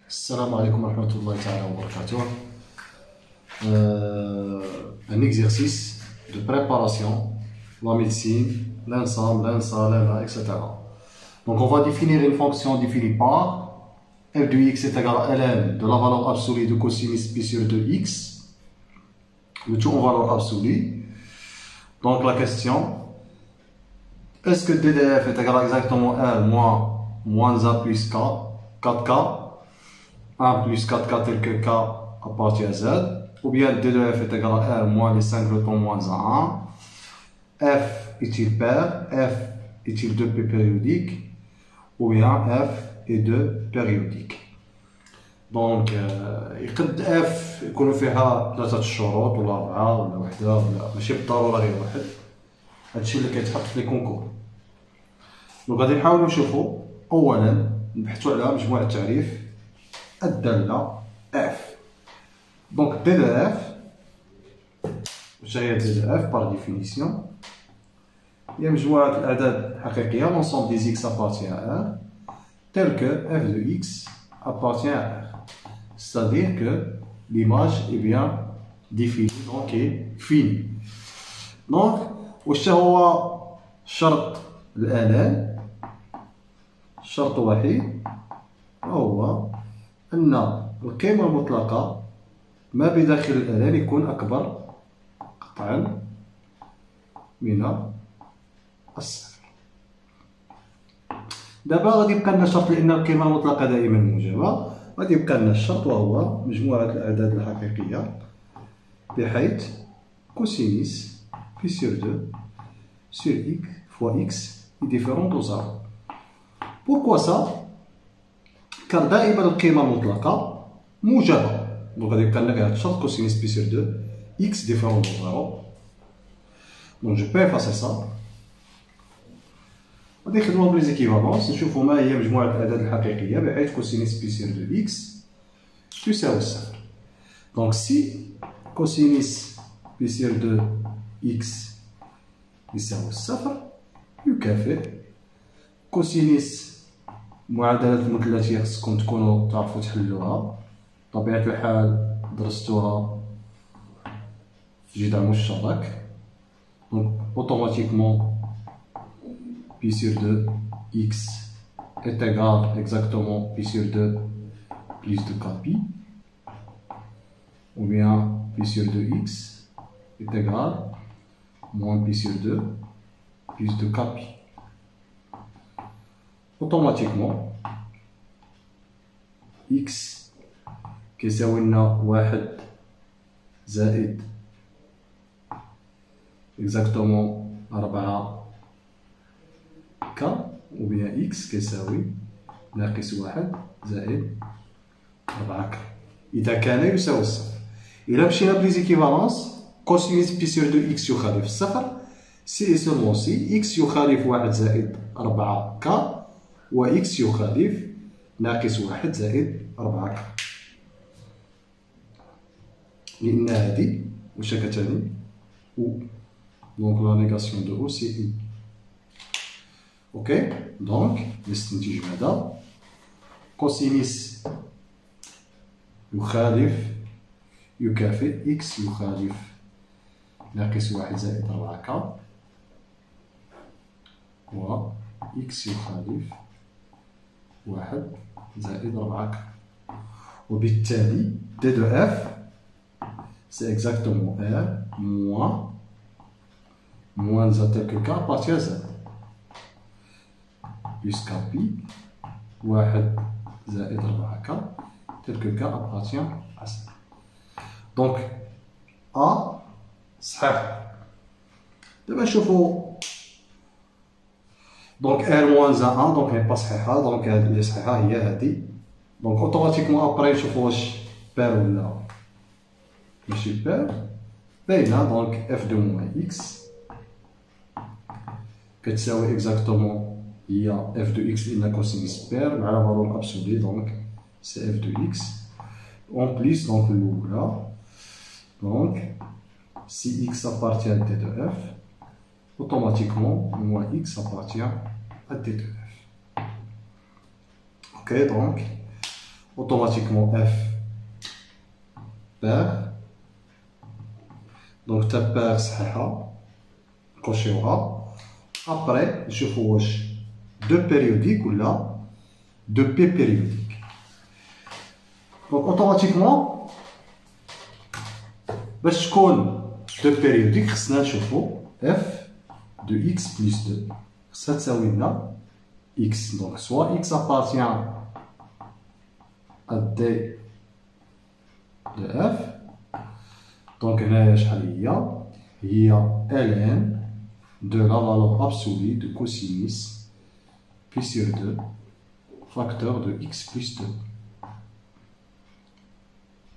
السلام عليكم ورحمة الله تعالى وبركاته. Un exercice de préparation, la médecine, l'ensemble, l'ensemble, etc. Donc on va définir une fonction définie par f de x est égal à ln de la valeur absolue de cosinus pi sur 2x, le tout en valeur absolue. Donc la question, est-ce que ddf est égal à exactement r moins a plus k, 4k, 1 plus 4k tel que k appartient à z, ou bien d de f est égal à r moins les 5 retombent moins à 1, f est-il pair, f est-il 2 périodique, ou bien f est 2 périodique. دونك يقد اف يكونوا فيها 3 الشروط ولا 4 ولا وحده ولا ماشي بالضروره غير واحد. هادشي اللي كيتحط في لي كونكور. دونك غادي نحاولوا نشوفوا اولا نبحثوا على مجموعه التعريف الداله اف. دونك دي دو اف واش هي دي دو اف بار ديفينيسيون؟ هي مجموعه الاعداد الحقيقيه l'ensemble des x appartient à r tel que f de x appartient à r. C'est-à-dire que l'image est bien définie, donc est finie. Donc, واش هو شرط الآلان؟ الشرط الوحيد هو أن القيمة المطلقة ما بداخل الآلان يكون أكبر قطعا من الصفر. دابا غادي يبقى لنا شرط لأن القيمة المطلقة دائما موجبة، غادي يبقى لنا الشرط وهو مجموعة الأعداد الحقيقية بحيث كوسينيس بي سور 2 sur x fois x est différent de 0. Pourquoi ça? Car دائما القيمة المطلقة موجبة. Donc غادي يبقى لنا فيها الشرط كوسينيس بي سور 2 x différent de 0. Donc je peux effacer ça. غادي نخدمو بليزيكيفالونس نشوفو ما هي مجموعة الأعداد الحقيقية بحيث كوسينيس بي سور 2 x تساوي الصفر. Donc si كوسينيس بي سور 2 x يساوي الصفر يكافئ كوسينيس معادلات المثلثية خصكم تكونوا تعرفوا تحلوها، بطبيعة الحال درستوها في جدع مشترك. Donc automatiquement pi sur 2 x est égal exactement pi sur 2 plus de kpi, ou bien pi sur 2x est égal moins pi sur 2 plus de kpi. Automatiquement x كيساوي لنا 1 زائد exactement 4 k، ou bien x كيساوي ناقص 1 زائد 4 k إذا كان يساوي الصفر. إلا مشينا بليزيكيفالونس كوسينيس بي سور 2 x يخالف الصفر سي سولمون سي x يخالف 1 زائد 4 k و x يخالف ناقص 1 زائد 4 k، لأن هادي واش كتعني او. دونك لا نيغاسيون دو او سي اي. اوكي دونك نستنتج هذا كوسينيس يكافئ x يخالف ناقص 1 زائد 4 k و x يخالف 1 زائد 4 k، وبالتالي d de f c'est exactement r moins a tel que k appartient à z plus kpi 1 زائد 4 k tel que k appartient à z. Donc a صحيح. دابا نشوفو دونك r moins a 1 دونك هي با صحيحة، دونك هادي اللي صحيحة هي هادي. دونك اوتوماتيكمون ابري نشوفو واش بير ولا ماشي بير. باينة دونك f de moins x كتساوي اكزاكتومون هي f de x لأن كوسينيس بير مع لا فالور ابسولي دونك سي f de x en plus دونك الأولى. Donc si x appartient à d de f, automatiquement moins x appartient à d de f. Ok, donc automatiquement F pair. Donc ta paire صحيحة نكوشيوها. Après نشوفو واش deux périodiques ولا deux P périodiques. Donc automatiquement باش تكون deux périodiques خصنا نشوفو F de X plus 2 خصها تساوي لنا X. Donc soit X appartient à D de F. Donc هنايا شحال هي ln de la valeur absolue de cosinus pi sur 2 facteur de X plus 2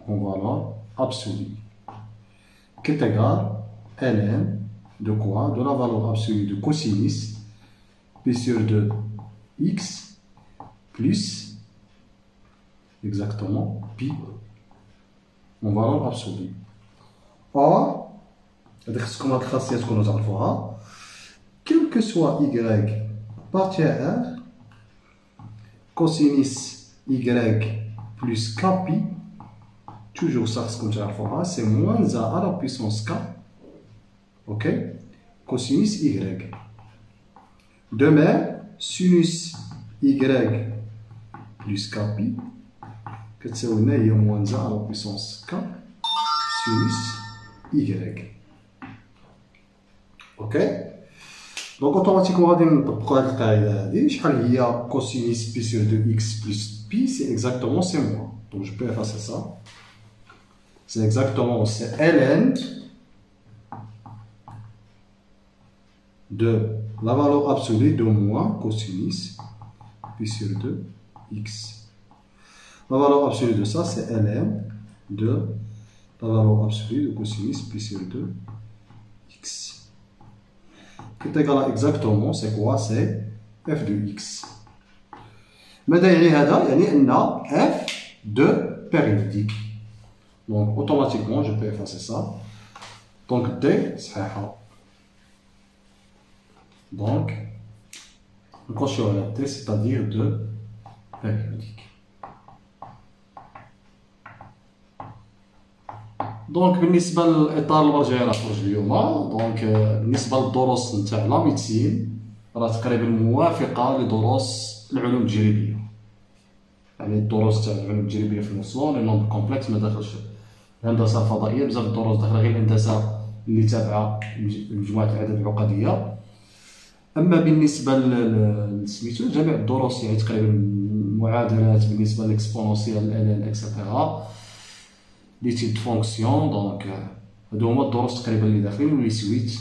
en valeur absolue qui est égal ln de quoi? De la valeur absolue de cosinus pi sur 2 X plus exactement pi en valeur absolue. Or, quel que soit y partie à r, cosinus y plus kpi, toujours ça, c'est moins a à la puissance k, ok, cosinus y. De même, sinus y plus kpi, que c'est moins a à la puissance k, sinus y. Ok. Donc automatiquement غادي نطبقوا هذه القاعده هذه. شحال هي cosinus pi sur 2x plus pi? C'est exactement c'est moi. Donc je peux effacer ça. C'est exactement c'est ln de la valeur absolue de moins cosinus pi sur 2x. La valeur absolue de ça c'est ln de la valeur absolue de cosinus pi sur 2x. Qui est égal à exactement, c'est quoi? C'est f de x. ماذا يعني هذا؟ يعني أن f de périodique. Donc automatiquement je peux effacer ça. Donc D صحيحة. Donc نكونشيو على D c'est-à-dire de périodique. دونك بالنسبه للاطار المرجعي راه خرج اليوم. دونك بالنسبه للدروس نتاع لا ميديسين راه تقريبا موافقه لدروس العلوم التجريبيه. يعني الدروس تاع العلوم التجريبيه في الموسون لي نومبر كومبلكس ما داخلش الهندسه الفضائيه. بزاف الدروس داخله غير الهندسه اللي تابعه لمجموعه الاعداد العقديه. اما بالنسبه لسميتو جميع الدروس يعني تقريبا المعادلات بالنسبه للاكسبونونسيال ال اكسيتيرا لي تيب فونكسيون. دونك هادو هما الدروس تقريبا اللي داخلين ولي سويت.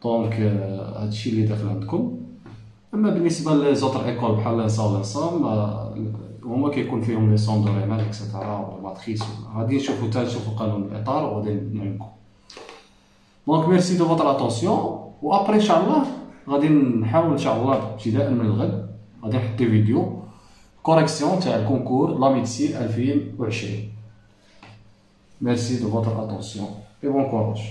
دونك هادشي اللي داخل عندكم. اما بالنسبه لي زوتر ايكول بحال لانسام هما كيكون فيهم لي سون دو ريمان اكسيتيرا ولا ماتريس. غادي نشوفو قانون الاطار وغادي نعلمكم. دونك ميرسي دو فوتر اتونسيون. وابري ان شاء الله غادي نحاول ان شاء الله ابتداء من الغد غادي نحط فيديو كوريكسيون تاع الكونكور لا ميديسين 2020. Merci de votre attention et bon courage.